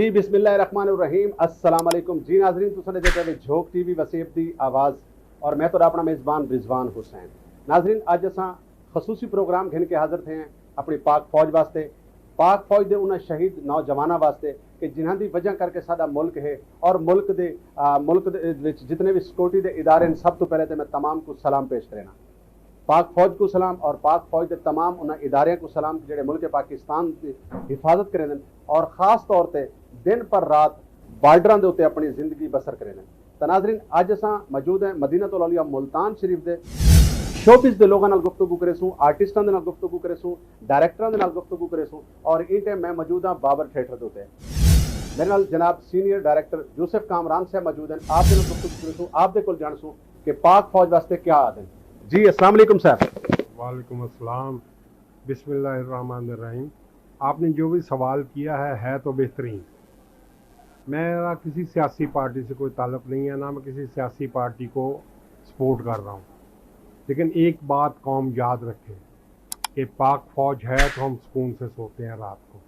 जी बिस्मिल्लाहिर्रहमानिर्रहीम अस्सलाम वालेकुम जी नाजरीन तुसां दे पे झोक टीवी वसीब दी आवाज़ और मैं तो अपना मेज़बान रिजवान हुसैन। नाजरीन अज असां खसूसी प्रोग्राम घिन के हाजिर थे हैं अपनी पाक फौज वास्ते, पाक फौज के उन्होंने शहीद नौजवानों वास्ते कि जिन्हां दी वजह करके साडा मुल्क है और मुल्क दे जितने भी सिक्योरिटी के इदारे हैं सब तो पहले तो मैं तमाम को सलाम पेश करना। पाक फौज को सलाम और पाक फौज के तमाम उन्होंने इदारे को सलाम जो मुल्क पाकिस्तान की हिफाजत करें और ख़ास तौर पर दिन पर रात बार्डर के उत्ते अपनी जिंदगी बसर करें। तो नाजरीन अज असां मौजूद हैं मदीनतुल औलिया मुल्तान शरीफ के शोबिस के लोगों नाल गुफ्तगू करेसूँ, आर्टिस्टों के नाल गुफ्तगू करेसूँ, डायरैक्टरों के नाल गुफ्तगू करेसूँ और इन टाइम मैं मौजूद हाँ बाबर थिएटर के उत्ते। मेरे नाल जनाब सीनियर डायरैक्टर यूसुफ कामरान साहब मौजूद हैं। आप नाल गुफ्तगू करेसूँ, आप दे कोल जानसूँ कि पाक फौज वास्ते क्या आदत है। जी अस्सलाम वालेकुम साहब। वालेकुम अस्सलाम, बिस्मिल्लाहिर्रहमानिर्रहीम। आपने जो भी सवाल किया है तो बेहतरीन। मेरा किसी सियासी पार्टी से कोई ताल्लुक़ नहीं है, ना मैं किसी सियासी पार्टी को सपोर्ट कर रहा हूँ, लेकिन एक बात कौम याद रखे कि पाक फ़ौज है तो हम सुकून से सोते हैं रात को।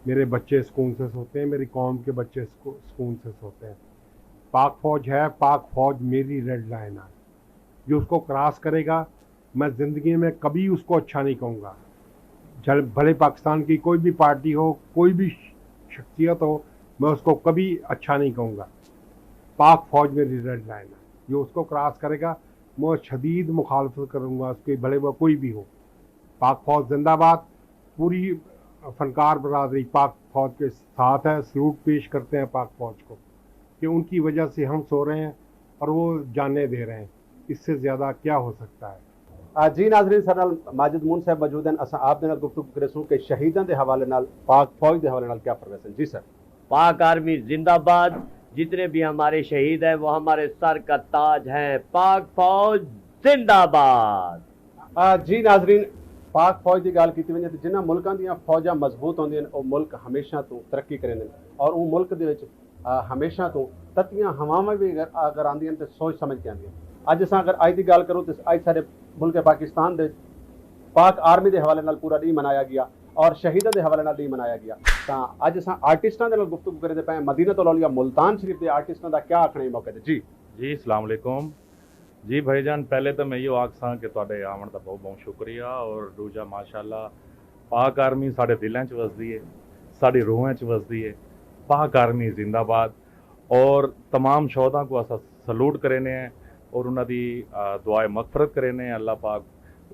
मेरे बच्चे सुकून से सोते हैं, मेरी कौम के बच्चे सुकून से सोते हैं। पाक फ़ौज है, पाक फ़ौज मेरी रेड लाइन है। जो उसको क्रॉस करेगा मैं ज़िंदगी में कभी उसको अच्छा नहीं कहूँगा। भले पाकिस्तान की कोई भी पार्टी हो, कोई भी शख्सियत हो, मैं उसको कभी अच्छा नहीं कहूँगा। पाक फ़ौज मेरी रेड लाइन है। जो उसको क्रॉस करेगा मैं शदीद मुखालफत करूँगा उसके, भले वह कोई भी हो। पाक फ़ौज जिंदाबाद। पूरी फनकार बरादरी पाक फ़ौज के साथ है। सलूट पेश करते हैं पाक फ़ौज को कि उनकी वजह से हम सो रहे हैं और वो जाने दे रहे हैं। इससे ज़्यादा क्या हो सकता है। जी नाजरीन सर नाल माजिद मून साहब मौजूद हैं। असां आप दे नाल गुफ्तगू करेसूँ कि शहीदों के हवाले नाल पाक फौज के हवाले नाल क्या फर्क है। जी सर। पाक आर्मी जिंदाबाद। जितने भी हमारे शहीद हैं वो हमारे सर का ताज हैं। पाक फौज जिंदाबाद। जी नाजरीन पाक फौज की गल की वजे तो जिन्होंने मुल्कों दी फौजा मजबूत होंदियां वो मुल्क हमेशा तो तरक्की करेंगे और वो मुल्क दे विच हमेशा तो ततियां हवावां भी अगर आंदियां तो सोच समझ के आंदियां। अज असां अगर अज की गल करूँ तो अज सारे मुल्क पाकिस्तान दे पाक आर्मी के हवाले नाल पूरा डी मनाया गया और शहीदों के हवाले नाल डी मनाया गया। तो अज असां आर्टिस्टों के नाल गुफ्तगू करते पे मदीनतुल औलिया मुल्तान शरीफ के आर्टिस्टों का क्या आखना है मौके ते। जी अस्सलाम वालेकुम जी भाईजान। पहले तो मैं यो आखसां कि तुहाडे आवन का बहुत बहुत शुक्रिया और दूजा माशाअल्लाह पाक आर्मी साढ़े दिलों च वसदी है, साड़ी रूहां च वसदी है। पाक आर्मी जिंदाबाद। और तमाम शौहदा को असा सलूट करेने हैं और उन्होंने दुआए मगफरत करेने। अल्लाह पाक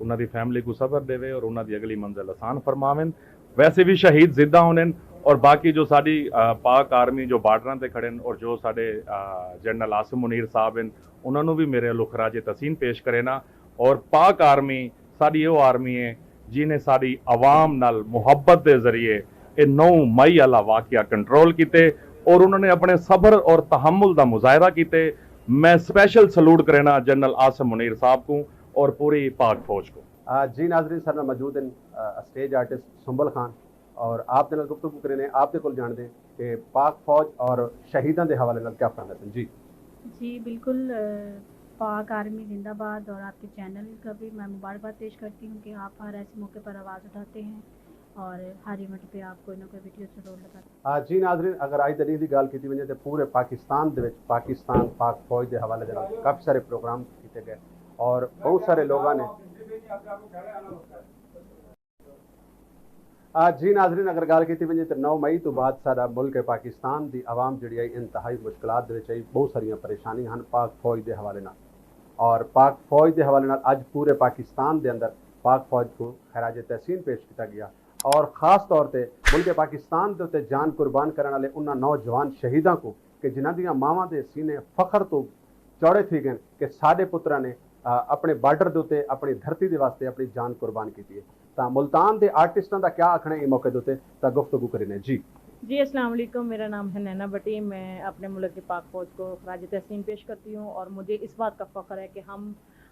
उन्होंने फैमिली को सबर देवे और उन्होंने अगली मंजिल आसान फरमावें। वैसे भी शहीद जिद्दा होने और बाकी जो साड़ी पाक आर्मी जो बार्डर से खड़े और जो साढ़े जनरल आसिम मुनीर साहब हैं उन्होंने भी मेरे लुखराज तसीन पेश करे ना। और पाक आर्मी साड़ी वो आर्मी है जिन्हें साड़ी अवाम नाल मुहब्बत के जरिए ये 9 मई वाला वाकया कंट्रोल किते और उन्होंने अपने सबर और तहम्मुल का मुजाहरा किते। मैं स्पेशल सलूट करना जनरल आसिम मुनीर साहब को और पूरी पाक फौज को। जी नाजरीन सर मौजूद हैं स्टेज आर्टिस्ट सुंबल खान और आप गुफ्तगू करें आप जान दें कि पाक फौज और शहीदों के हवाले नाल क्या फर्क है। जी बिल्कुल। पाक आर्मी जिंदाबाद। और आपके चैनल का भी मैं मुबारकबाद पेश करती हूँ कि आप हर ऐसे मौके पर आवाज़ उठाते हैं और हर इवेंट पे आप कोई ना कोई वीडियो जरूर लगाते। जी नाजरीन अगर अज तरीक की गल की वजे तो पूरे पाकिस्तान दे विच पाकिस्तान पाक फौज के हवाले दे नाल काफ़ी सारे प्रोग्राम किए गए और बहुत सारे लोगों ने जी नाजरीन अगर गल की वजे तो 9 मई तो बाद सारा मुल्क पाकिस्तान की आवाम जी इंतहाई मुश्किलात दे विच आई। बहुत सारिया परेशानियां हैं पाक फौज के हवाले नाल और पाक फौज के हवाले नाल अज पूरे पाकिस्तान के अंदर पाक फौज को खराज तहसीन पेश किया गया और ख़ास तौर पर मुल्क पाकिस्तान के उत्ते जान कुर्बान करने वाले उन्होंने नौजवान शहीदों को कि जिन्हों दी मावां के सीने फखर तो चौड़े थी गए कि साडे पुत्रा ने अपने बार्डर के उत्ते अपनी धरती के वास्ते अपनी जान कुर्बान की है। तो मुल्तान के आर्टिस्टों का क्या आखना है मौके के उत्ते तो गुफ्तगू करें। जी अस्सलाम वालेकुम। मेरा नाम है नैना भट्टी। मैं अपने मुल्क की पाक फ़ौज को खराज तहसीन पेश करती हूँ और मुझे इस बात का फ़ख्र है कि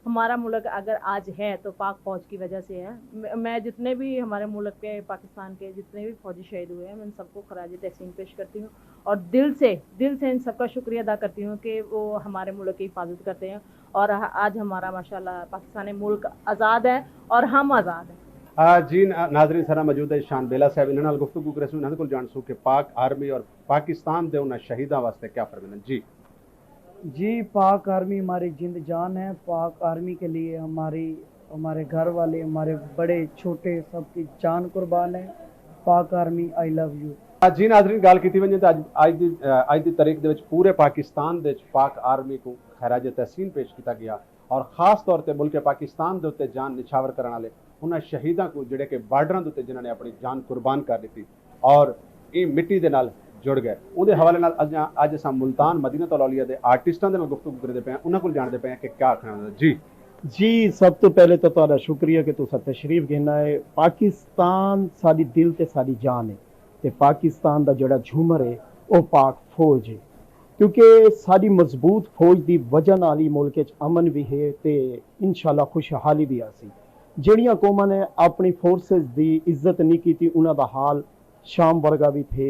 हमारा मुल्क अगर आज है तो पाक फ़ौज की वजह से है। मैं जितने भी हमारे मुल्क के पाकिस्तान के जितने भी फ़ौजी शहीद हुए हैं मैं इन सबको खराज तहसीन पेश करती हूँ और दिल से इन सबका शुक्रिया अदा करती हूँ कि वो हमारे मुल्क की हिफाजत करते हैं और आज हमारा माशाल्लाह पाकिस्तानी मुल्क आज़ाद है और हम आज़ाद हैं। जी नाजरीन सारा मौजूद है शान बेला साहब इन्हां नाल गुफ्तगू करे इन्हां कोल जाणसू कि पाक आर्मी और पाकिस्तान दे उन्हां शहीदां वास्ते क्या फरमाना जी। जी पाक आर्मी हमारी जिंद जान है। पाक आर्मी के लिए हमारे घर वाले, हमारे बड़े छोटे सबकी जान कुर्बान है। पाक आर्मी आई लव यू। जी नाजरीन गल की वजे तो अज की तारीख दे विच पूरे पाकिस्तान दे विच पाक आर्मी को खैराज तहसीन पेश किया गया और खास तौर पर मुल्क पाकिस्तान के उत्ते जान निछावर करने वाले उन्होंने शहीदों को जिहड़े कि बार्डर के उत्ते जिन्होंने अपनी जान कुर्बान कर दी और ये मिट्टी के नाल जुड़ गए उहदे हवाले नाल अज असां मुल्तान मदीनतुल औलिया के आर्टिस्टां दे नाल गुफ्तगू करदे पे उन्हां कोल जानदे पे कि क्या आखना जी। जी सब तो पहले तो तुहाडा शुक्रिया कि तुसां तशरीफ घेना है। पाकिस्तान साडी दिल ते साडी जान है ते पाकिस्तान दा जिहड़ा झूमर है वो पाक फौज है, क्योंकि साडी मजबूत फौज की वजह नाल ही मुल्क च अमन भी है ते इंशाअल्लाह खुशहाली भी आसी। ਜਿਹੜੀਆਂ कौमां ने अपनी फोर्सेस की इज्जत नहीं की उन्हों का हाल शाम वर्गा भी थे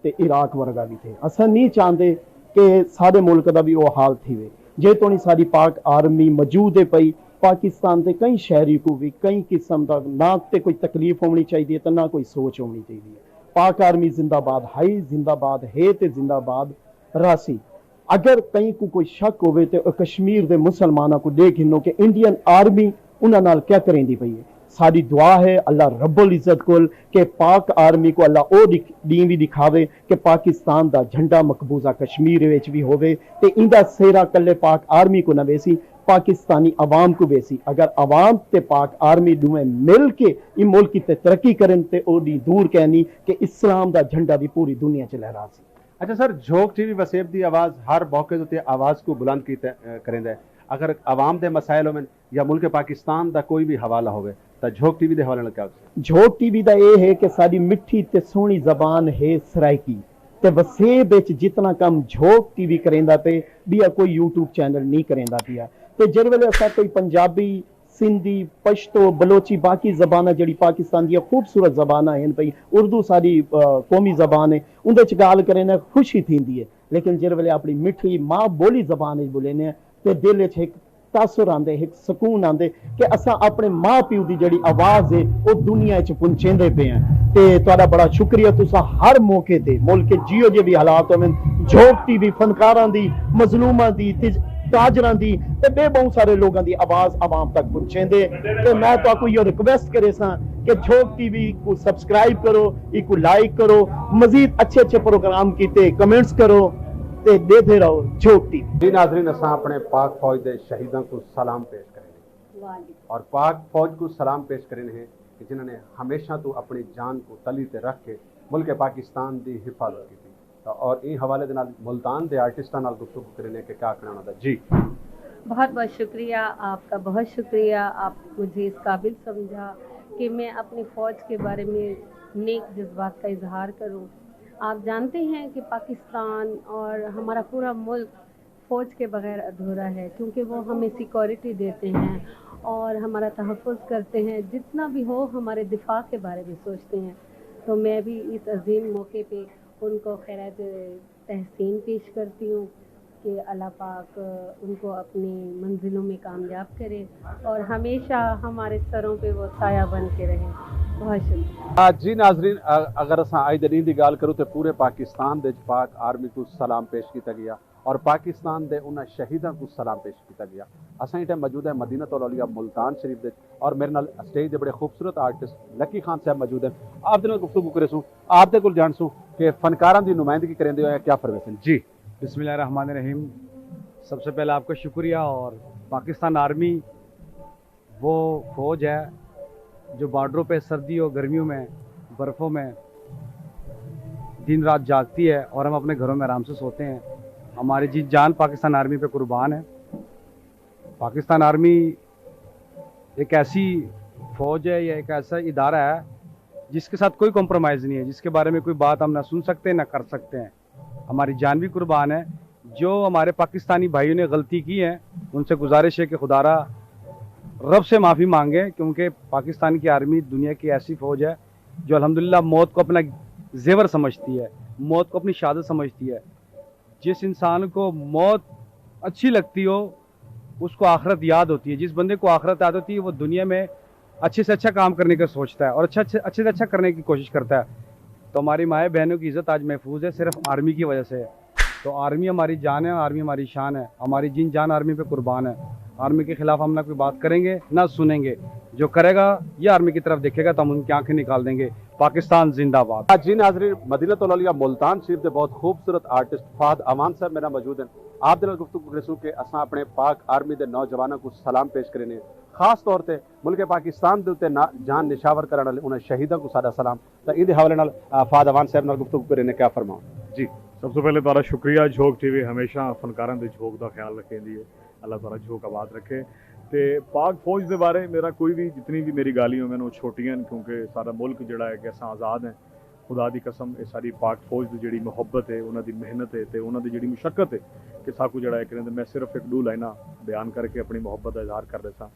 ते इराक वर्गा भी थे। असां नहीं चाहते कि सारे मुल्क का भी वो हाल थी जे तो नहीं साड़ी पाक आर्मी मौजूद है पई पाकिस्तान के कई शहरी को भी कई किस्म का ना तो कोई तकलीफ होनी चाहिए तो ना कोई सोच होनी चाहिए। पाक आर्मी जिंदाबाद हाई जिंदाबाद है तो जिंदाबाद रासी। अगर कहीं को कोई शक होवे तो कश्मीर के मुसलमानों को देख हिनो कि इंडियन आर्मी उन्हां नाल क्या करेंदी पई है। साड़ी दुआ है अल्लाह रब्बुल इज्जत कोल कि पाक आर्मी को अल्लाह ओ दी भी दिखावे कि पाकिस्तान दा झंडा मकबूजा कश्मीर विच भी होवे ते इंदा सेरा कल्ले पाक आर्मी को न वेसी पाकिस्तानी अवाम को वेसी। अगर अवाम ते पाक आर्मी दुए मिल के इन मुल्क की तरक्की करें ते ओडी दूर कहनी कि इस्लाम दा झंडा भी पूरी दुनिया च लहरा सी। अच्छा सर झोंक टीवी वसेब की आवाज़ हर मौके उत्ते आवाज़ को बुलंद करेंदा है। अगर आवाम के मसाइल होवन या मुल्क पाकिस्तान का कोई भी हवाला होवे तो झोंक टीवी के हवाले नाल क्या झोंक टीवी का यह है कि साड़ी मिठी ते सोहनी जबान है सराइकी ते वसेब विच जितना कम झोंक टीवी करेंदा पे बिया कोई यूट्यूब चैनल नहीं करेंदा पिया। ते जिस वेले असां कोई पंजाबी सिंधी पश्तो बलोची बाकी जबाना जी पाकिस्तान दी खूबसूरत जबाना हैं पई उर्दू सारी कौमी जबान है उनदे च गाल करें खुशी थींदी है। लेकिन जिस वेले अपनी मिठी माँ बोली जबान बोलेने ते दिल च एक तासुर आंदे एक सुकून आंदे कि असां अपने माँ प्यो की जिहड़ी आवाज़ है वो दुनिया च पहुंचेंदे पे हैं। ते तुहाडा बड़ा शुक्रिया तुसां हर मौके ते मुल्क जियो जे भी हालात होवन झोंक टीवी फनकारां दी मजलूमां दी ताजरां दी ते बहुत सारे लोगों की आवाज़ आवाम तक पहुंचेंदे। ते मैं तो यो रिक्वेस्ट करे सा कि झोंक टीवी को सब्सक्राइब करो, इको लाइक करो, मजीद अच्छे अच्छे प्रोग्राम कीते कमेंट्स करो ते देते रहो झोंक टीवी। जी नाजरीन असां अपने पाक फौज के शहीदों को सलाम पेश करेंगे और पाक फौज को सलाम पेश करेंगे कि जिन्होंने हमेशा तो अपनी जान को तली ते रख के मुल्क पाकिस्तान की हिफाजत की थी और इन हवाले के नाल मुल्तान के आर्टिस्टां नाल गुफ्तगू करेंगे कि क्या कहना उन्होंने जी। बहुत बहुत शुक्रिया आपका, बहुत शुक्रिया आप मुझे इस काबिल समझा कि मैं अपनी फ़ौज के बारे में नेक जज्बात का इजहार करूं। आप जानते हैं कि पाकिस्तान और हमारा पूरा मुल्क फ़ौज के बगैर अधूरा है, क्योंकि वो हमें सिक्योरिटी देते हैं और हमारा तहफ़्फ़ुज़ करते हैं। जितना भी हो हमारे दिफा के बारे में सोचते हैं। तो मैं भी इस अजीम मौके पे उनको खैरात तहसीन पेश करती हूँ कि अल्लाह पाक उनको अपनी मंजिलों में कामयाब करे और हमेशा हमारे सरों पे वो साया बन के रहे। बहुत शुक्रिया। जी नाजरीन अगर असां अज दिन की गल करूँ तो पूरे पाकिस्तान दे पाक आर्मी को सलाम पेश किया गया और पाकिस्तान के उन्होंने शहीदों को सलाम पेश किया गया। असां इस टाइम मौजूद है मदीनतुल औलिया मुल्तान शरीफ दे और मेरे नाल स्टेज के बड़े खूबसूरत आर्टिस्ट लकी खान साहब मौजूद हैं। आप दिन गुफ्तगू करे सूँ आप दे कोल जान सूँ कि फनकारां की नुमाइंदगी करेंदे होए क्या फरमाइश जी। बिस्मिल्लाहिर्रहमानिर्रहीम। सबसे पहले आपका शुक्रिया। और पाकिस्तान आर्मी वो फ़ौज है जो बॉर्डरों पे सर्दियों गर्मियों में बर्फ़ों में दिन रात जागती है और हम अपने घरों में आराम से सोते हैं। हमारी जी जान पाकिस्तान आर्मी पे कुर्बान है। पाकिस्तान आर्मी एक ऐसी फ़ौज है या एक ऐसा इदारा है जिसके साथ कोई कॉम्प्रोमाइज़ नहीं है, जिसके बारे में कोई बात हम ना सुन सकते ना कर सकते हैं। हमारी जान भी कुर्बान है। जो हमारे पाकिस्तानी भाइयों ने गलती की है उनसे गुजारिश है कि खुदारा रब से माफ़ी मांगे, क्योंकि पाकिस्तान की आर्मी दुनिया की ऐसी फ़ौज है जो अल्हम्दुलिल्लाह मौत को अपना जेवर समझती है, मौत को अपनी शहादत समझती है। जिस इंसान को मौत अच्छी लगती हो उसको आखरत याद होती है। जिस बंदे को आखरत याद होती है वो दुनिया में अच्छे से अच्छा काम करने का सोचता है और अच्छे से अच्छा करने की कोशिश करता है। तो हमारी माए बहनों की इज़्ज़त आज महफूज है सिर्फ आर्मी की वजह से है। तो आर्मी हमारी जान है, आर्मी हमारी शान है, हमारी जिन जान आर्मी पे कुर्बान है। आर्मी के खिलाफ हम ना कोई बात करेंगे ना सुनेंगे, जो करेगा ये आर्मी की तरफ देखेगा तो हम उनकी आंखें निकाल देंगे। पाकिस्तान जिंदाबाद। जी नाज़रीन, मदीनतुल औलिया मुल्तान शरीफ के बहुत खूबसूरत आर्टिस्ट फहद अमान साहब मेरा मौजूद हैं। आप दिल गुफ्तगू करसूं कि असां अपने पाक आर्मी के नौजवानों को सलाम पेश करें, खास तौर पर मुल्क पाकिस्तान के उत्ते जान निशावर करने वाले उन्हें शहीदों को साडा सलाम। तो इहदे हवाले नाल फहद अमान साहब नाल गुफ्तगू करें, क्या फरमाओ जी। सब तो पहले तुहाडा शुक्रिया। झोंक टीवी हमेशा फनकारां दे झोंक का ख्याल रखेंदी है। अल्लाह तुहाडा झोंक आबाद रखे। तो पाक फौज के बारे मेरा कोई भी जितनी भी मेरी गालियां मैंने छोटियां, क्योंकि सारा मुल्क जोड़ा है कि अस आज़ाद हैं। खुदा की कसम ये सारी पाक फौज की जी मुहब्बत है, उन्होंने मेहनत है, तो उन्होंने जी मुशक्कत है कि साकू जोड़ा है मैं सिर्फ एक दो लाइना बयान करके अपनी मुहब्बत का इजहार कर देता।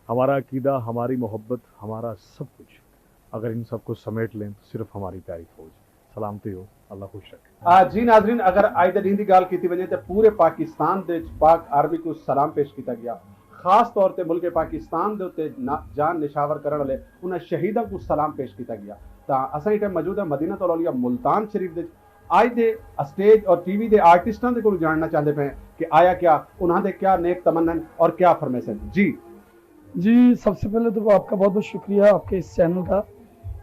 हमारा अकीदा, हमारी मोहब्बत, हमारा सब कुछ अगर इन सबको समेट लें तो सिर्फ हमारी प्यारी फौज। सलामती हो, अल्लाह खुश रखे। जी नाज़रीन, अगर अज दिन की गल की वजे तो पूरे पाकिस्तान दे पाक आर्मी को सलाम पेश किया गया। खास तौर पर मुल्क पाकिस्तान के उत्ते जान निशावर करने वाले उन्हें शहीदों को सलाम पेश किया गया। तो असा इस टाइम मौजूद है मदीनतुल औलिया मुल्तान शरीफ दे अज दे स्टेज और टीवी के आर्टिस्टों को जानना चाहते पे कि आया क्या उन्होंने क्या नेक तमन्नन और क्या फरमाइश जी। सबसे पहले तो आपका बहुत बहुत शुक्रिया आपके इस चैनल का।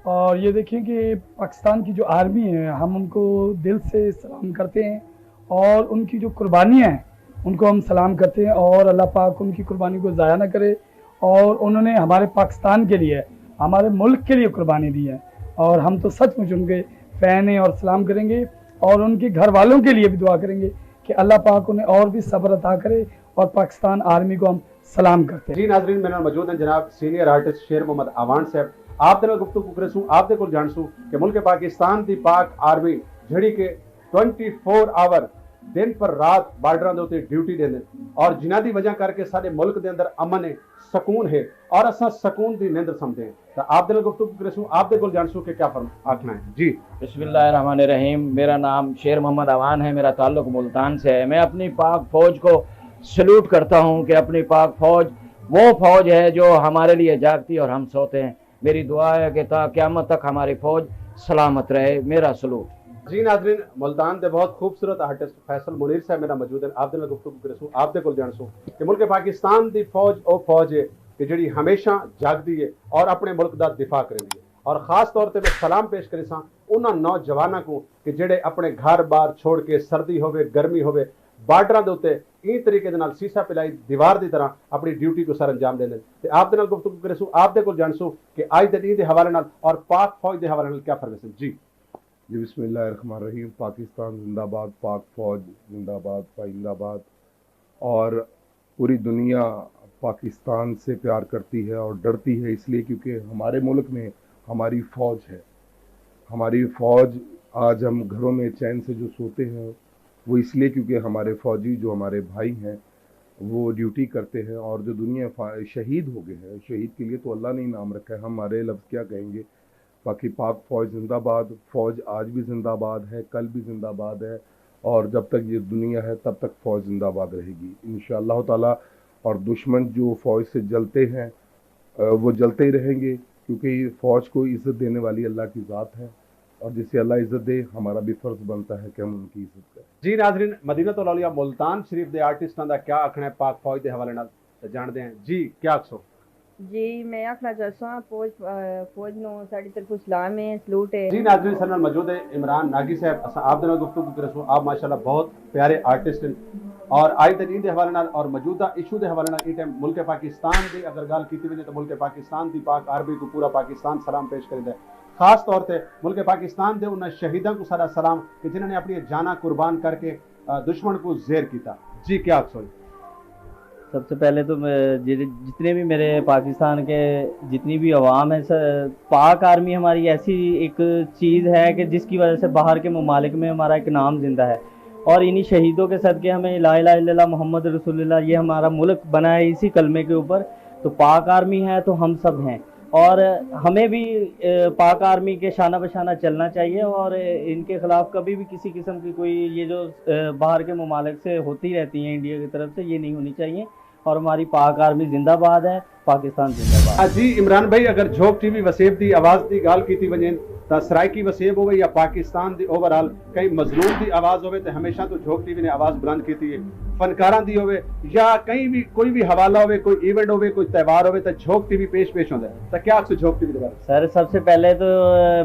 और ये देखें कि पाकिस्तान की जो आर्मी है हम उनको दिल से सलाम करते हैं और उनकी जो कुर्बानियाँ हैं उनको हम सलाम करते हैं और अल्लाह पाक उनकी कुर्बानी को ज़ाया ना करे। और उन्होंने हमारे पाकिस्तान के लिए, हमारे मुल्क के लिए कुर्बानी दी है और हम तो सचमुच उनके फ़ैन हैं और सलाम करेंगे और उनके घर वालों के लिए भी दुआ करेंगे कि अल्लाह पाक उन्हें और भी सब्र अता करे। और पाकिस्तान आर्मी को हम सलाम करते हैं। जी नाज़रीन, मेरे नाल मौजूद हैं जनाब सीनियर आर्टिस्ट शेर मोहम्मद अवान साहब। आप दे गुफ्तगू करें आप दे कोल जानसूं कि मुल्क पाकिस्तान की पाक आर्मी जड़ी के 24 आवर दिन पर रात बार्डर के उत्ते ड्यूटी देंदे और जिन्हां दी वजह करके सारे मुल्क के अंदर अमन है, सुकून है और असां सुकून की नींद समझते हैं। तो आप दे गुफ्तगू करें आप दे कोल जानसूं कि क्या आखना है जी। बिस्मिल्लाहिर्रहमानिर्रहीम। मेरा नाम शेर मोहम्मद अवान है, मेरा ताल्लुक मुल्तान से है। मैं अपनी पाक फौज को सल्यूट करता हूँ कि अपनी पाक फौज वो फौज है जो हमारे लिए जागती और हम सोते हैं। मेरी दुआ है कि ता क़यामत तक हमारी फौज सलामत रहे। मेरा सलूट। जी नाज़रीन, मुल्तान के बहुत खूबसूरत आर्टिस्ट फैसल मुनीर साहब मेरा मौजूद है। आप गुफ्तगू करें आप दे कोल जानसूं कि मुल्क पाकिस्तान की फौज वो फौज है कि जी हमेशा जागती है और अपने मुल्क का दिफा करेंदी है। और खास तौर पर मैं सलाम पेश करे उन्होंने नौजवानों को कि जेडे अपने घर बार छोड़ के सर्दी होवे गर्मी होवे बार्डर के उत्ते इन तरीके शीशा पिलाई दीवार की तरह अपनी ड्यूटी को सर अंजाम देंगे। तो आप गुफ्तगू करें आप दे कोल जानसूं कि अज दिन के हवाले नाल और पाक फौज के हवाले नाल क्या फरमाइश जी। जी बिस्मिल्लाहिर्रहमानिर्रहीम। पाकिस्तान जिंदाबाद, पाक फौज जिंदाबाद, पाइंदाबाद। और पूरी दुनिया पाकिस्तान से प्यार करती है और डरती है इसलिए क्योंकि हमारे मुल्क में हमारी फ़ौज है। हमारी फ़ौज आज हम घरों में चैन से जो सोते हैं वो इसलिए क्योंकि हमारे फ़ौजी जो हमारे भाई हैं वो ड्यूटी करते हैं और जो दुनिया शहीद हो गए हैं, शहीद के लिए तो अल्लाह ने इनाम रखा है, हमारे लफ्ज़ क्या कहेंगे। बाकी पाक फ़ौज जिंदाबाद, फ़ौज आज भी जिंदाबाद है, कल भी जिंदाबाद है और जब तक ये दुनिया है तब तक फ़ौज जिंदाबाद रहेगी इंशाअल्लाह ताला। और दुश्मन जो फ़ौज से जलते हैं वो जलते ही रहेंगे क्योंकि फ़ौज को इज़्ज़त देने वाली अल्लाह की ज़ात है और जिसे अल्लाह इज़्ज़त दे हमारा भी फ़र्ज़ बनता है कि हम उनकी इज़्ज़त करें। जी नाज़रीन, मदीनतुल औलिया मुल्तान शरीफ के आर्टिस्टों का क्या आखना है पाक फौज के हवाले नाल जानते हैं जी। क्या आखसो जी। मैं आखना चाहता फौज नो साडी तरफ सलाम है, सलूट है। जी नाज़रीन, सर नाल मौजूद है इमरान नागी साहब। असा आप दे गुफ्तगू करें आप माशाल्लाह बहुत प्यारे आर्टिस्ट हैं और आज तक के हवाले नाल और मौजूदा इशू के हवाले नाल टाइम मुल्क पाकिस्तान की अगर गल की वजे तो मुल्क पाकिस्तान की पाक आर्मी को पूरा पाकिस्तान सलाम पेश करेंदा है। खास तौर पर मुल्क पाकिस्तान के उन्होंने शहीदों को सारा सलाम कि जिन्होंने अपनी जाना कुर्बान करके दुश्मन को ज़ेर किया जी। क्या अफसोस सबसे पहले तो जितने भी मेरे पाकिस्तान के जितनी भी अवाम है, पाक आर्मी हमारी ऐसी एक चीज़ है कि जिसकी वजह से बाहर के ममालिक में हमारा एक नाम जिंदा है और इन्हीं शहीदों के सदक़े हमें ला इलाहा इल्लल्लाह मोहम्मद रसूलुल्लाह ये हमारा मुल्क बना है इसी कलमे के ऊपर। तो पाक आर्मी है तो हम सब हैं और हमें भी पाक आर्मी के शाना बशाना चलना चाहिए और इनके ख़िलाफ़ कभी भी किसी किस्म की कोई ये जो बाहर के ममालिक से होती रहती हैं इंडिया की तरफ से ये नहीं होनी चाहिए। और हमारी पाक आर्मी जिंदाबाद है, पाकिस्तान जिंदाबाद। जी इमरान भाई, अगर झोंक टीवी वसेब दी आवाज़ दी गाल की वजें तो सराइकी वसेब होवे या पाकिस्तान दी ओवरऑल कहीं मजलूम दी आवाज़ होवे तो हमेशा तो झोंक टीवी ने आवाज़ बुलंद की है, फनकारां दी होवे या कहीं भी कोई भी हवाला होवे, कोई इवेंट होवे, कोई त्यौहार होवे तो झोंक टीवी पेश होता है, तो क्या आपसे झोंक टीवी के बारे में? सर सबसे पहले तो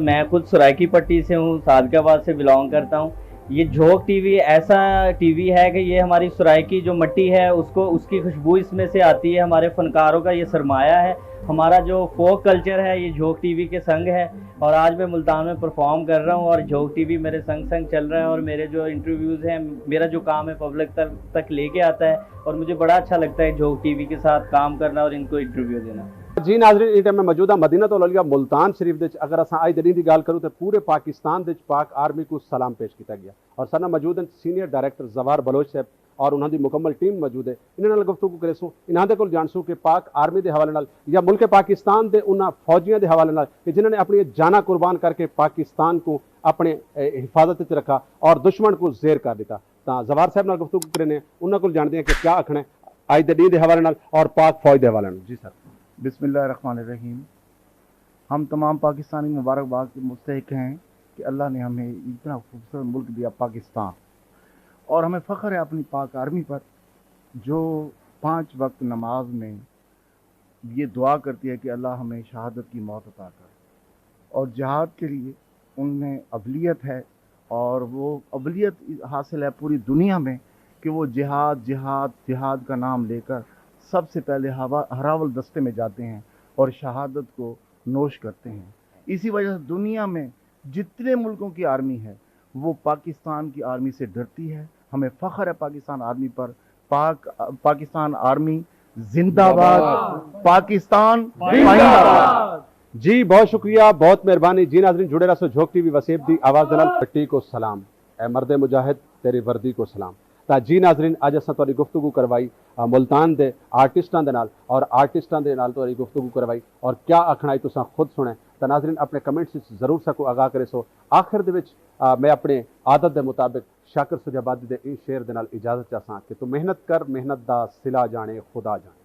मैं खुद सराइकी पट्टी से हूँ, सादकाबाद से बिलोंग करता हूँ। ये झोंक टीवी ऐसा टीवी है कि ये हमारी सराइकी जो मिट्टी है उसको, उसकी खुशबू इसमें से आती है। हमारे फनकारों का ये सरमाया है। हमारा जो फोक कल्चर है ये झोंक टीवी के संग है, और आज मैं मुल्तान में परफॉर्म कर रहा हूँ और झोंक टीवी मेरे संग संग चल रहा है। और मेरे जो इंटरव्यूज़ हैं, मेरा जो काम है पब्लिक तक लेके आता है, और मुझे बड़ा अच्छा लगता है झोंक टीवी के साथ काम करना और इनको इंटरव्यू देना। जी नाज़रीन, इस टाइम में मौजूदा मदीनतुल औलिया मुल्तान शरीफ दे अगर अस अज दिन की गल करूँ तो पूरे पाकिस्तान दे पाक आर्मी को सलाम पेश किया गया, और साना मौजूद हैं सीनियर डायरैक्टर जवार बलोच साहब और उन्होंने मुकम्मल टीम मौजूद है। इन्होंने गुफ्तगू करेसूँ, इन्होंने को जानसूँ कि पाक आर्मी के हवाले नाल या मुल्क पाकिस्तान के उन्होंने फौजियों के हवाले नाल कि जिन्होंने अपनी जाना कुर्बान करके पाकिस्तान को अपने हिफाजत रखा और दुश्मन को जेर कर दिता। तो जवार साहब नाल गुफ्तगू करें, उन्होंने को जानते हैं कि क्या आखना है अज के दिन के हवाले नाल और पाक फौज के हवाले नाल। जी सर। बिस्मिल्लाहिर्रहमानिर्रहीम। हम तमाम पाकिस्तानी मुबारकबाद के मुस्तहिक हैं कि अल्लाह ने हमें इतना खूबसूरत मुल्क दिया पाकिस्तान, और हमें फ़ख्र है अपनी पाक आर्मी पर जो 5 वक्त नमाज में ये दुआ करती है कि अल्लाह हमें शहादत की मौत अता कर, और जिहाद के लिए उनमें अवलियत है, और वो अवलियत हासिल है पूरी दुनिया में कि वो जिहाद जिहाद जिहाद का नाम लेकर सबसे पहले हरावल दस्ते में जाते हैं और शहादत को नोश करते हैं। इसी वजह से दुनिया में जितने मुल्कों की आर्मी है वो पाकिस्तान की आर्मी से डरती है। हमें फ़ख्र है पाकिस्तान आर्मी पर। पाकिस्तान आर्मी जिंदाबाद, पाकिस्तान जिंदाबाद। जी बहुत शुक्रिया, बहुत मेहरबानी। जी नाज़रीन, जुड़े रहो झोंक टीवी वसेब दी आवाज़ दे नाल पट्टी को सलाम, ए मर्द मुजाहिद तेरी वर्दी को सलाम। तो जी नाज़रीन, अज असां तुहाडी गुफ्तगू करवाई मुल्तान दे आर्टिस्टां दे नाल, और आर्टिस्टां दे नाल तुहाडी गुफ्तगू करवाई, और क्या आखना है तुसां खुद सुने। तो नाज़रीन अपने कमेंट्स जरूर सको आगाह करे सो। आखिर दे विच मैं अपने आदत के मुताबिक शाकिर सुजाबादी दे इन शेर दे नाल इजाजत चाहसां कि तू मेहनत कर, मेहनत दा सिला जाने खुदा जाने।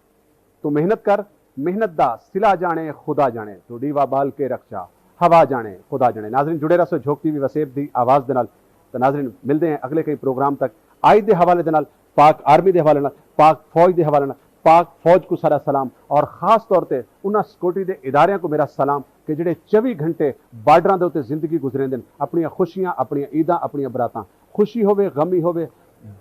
तू मेहनत कर, मेहनत दा सिला जाने खुदा जाने। तू डीवा बाल के रक्षा हवा जाने खुदा जाने। नाज़रीन जुड़े रहो झोंक टीवी वसेब दी आवाज़ दे नाल। तो नाज़रीन मिलते हैं अगले कई प्रोग्राम तक। आज के हवाले दे नाल, पाक आर्मी के हवाले नाल, पाक फौज के हवाले नाल, पाक फौज को सारा सलाम, और खास तौर पर उन्होंने सिक्योरिटी के इदारियां को मेरा सलाम कि जिहड़े 24 घंटे बार्डर के उत्ते जिंदगी गुजरेंदे ने, अपनी खुशियां, अपनी ईदां, अपनी बरातां, खुशी होवे, गमी होवे,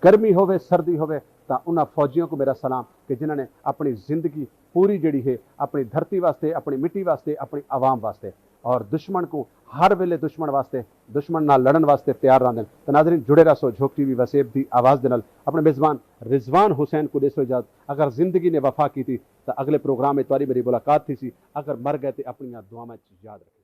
गर्मी होवे, सर्दी होवे, तो उन्होंने फौजियों को मेरा सलाम कि जिन्होंने अपनी जिंदगी पूरी जिहड़ी है अपनी धरती वास्ते, अपनी मिट्टी वास्ते, अपनी आवाम वास्ते, और दुश्मन को हर वेले दुश्मन वास्ते, दुश्मन नाल लड़न वास्ते तैयार रहंदे। तो नाज़रीन जुड़े रहो झोंक टीवी वसेब दी आवाज़ दे नाल। अपने मेज़बान रिजवान हुसैन को देसो इजाज़त। अगर जिंदगी ने वफा की थी तो अगले प्रोग्राम में तुहारी मेरी मुलाकात थी सी। अगर मर गए तो अपनी दुआ में याद रखें।